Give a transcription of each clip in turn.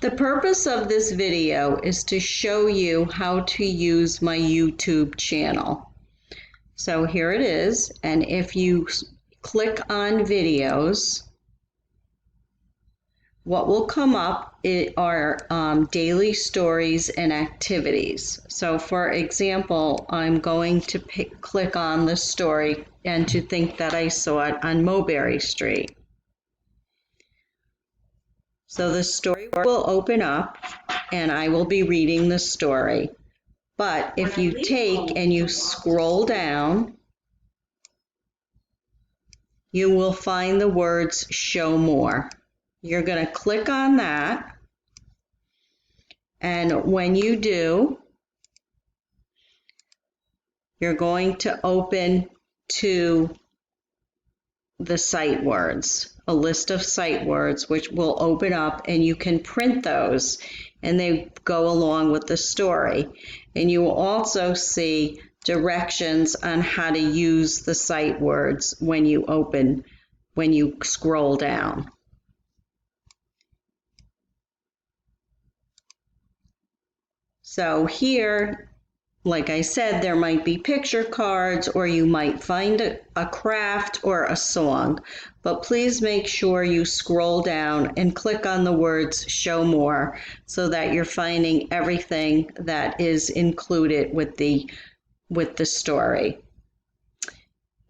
The purpose of this video is to show you how to use my YouTube channel. So here it is, and if you click on videos, what will come up are daily stories and activities. So for example, I'm going to click on the story and to think that I saw it on Mulberry Street. So the story will open up and I will be reading the story. But if you take and you scroll down, you will find the words show more. You're going to click on that, and when you do, you're going to open to the sight words, a list of sight words, which will open up, and you can print those, and they go along with the story. And you will also see directions on how to use the sight words when you scroll down. So here, like I said, there might be picture cards, or you might find a craft or a song, but please make sure you scroll down and click on the words show more so that you're finding everything that is included with the story.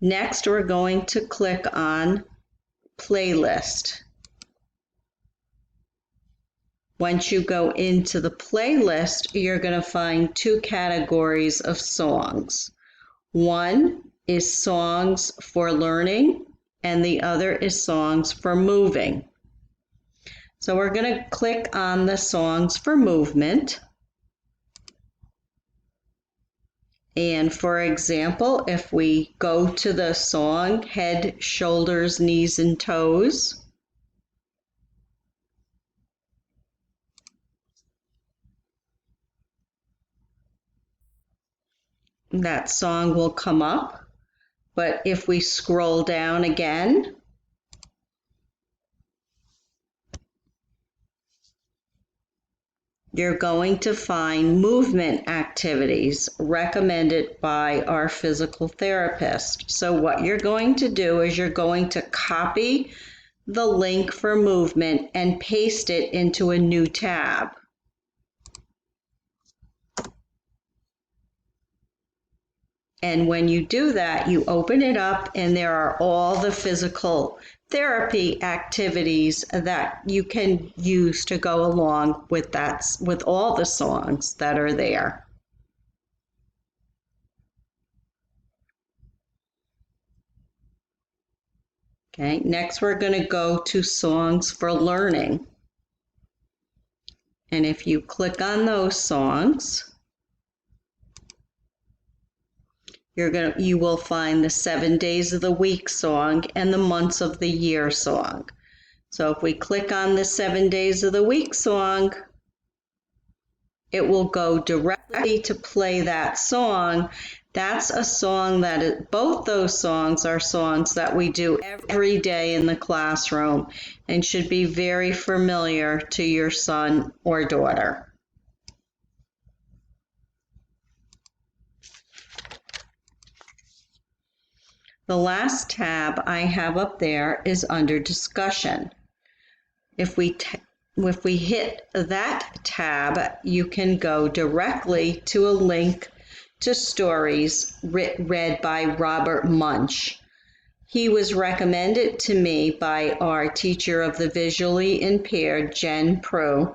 Next, we're going to click on playlist. Once you go into the playlist, you're going to find two categories of songs. One is songs for learning, and the other is songs for moving. So we're going to click on the songs for movement. And for example, if we go to the song Head, Shoulders, Knees, and Toes, that song will come up. But if we scroll down again, you're going to find movement activities recommended by our physical therapist. So what you're going to do is you're going to copy the link for movement and paste it into a new tab. And when you do that, you open it up and there are all the physical therapy activities that you can use to go along with that, with all the songs that are there. Okay, next we're going to go to songs for learning. And if you click on those songs, you will find the 7 days of the week song and the months of the year song. So if we click on the 7 days of the week song, it will go directly to play that song. That's a song both those songs are songs that we do every day in the classroom and should be very familiar to your son or daughter. The last tab I have up there is under discussion. If we hit that tab, you can go directly to a link to stories read by Robert Munch. He was recommended to me by our teacher of the visually impaired, Jen Prue,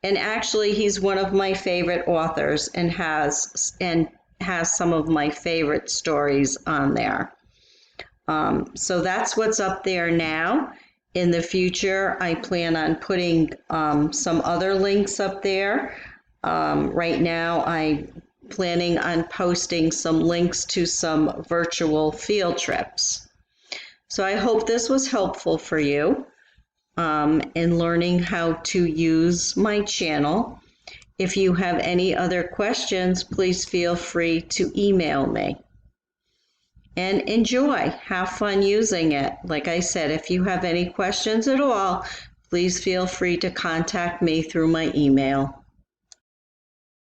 and actually he's one of my favorite authors and has some of my favorite stories on there. So that's what's up there now. In the future, I plan on putting some other links up there. Right now, I'm planning on posting some links to some virtual field trips. So I hope this was helpful for you in learning how to use my channel. If you have any other questions, please feel free to email me. And enjoy, have fun using it. Like I said, if you have any questions at all, please feel free to contact me through my email.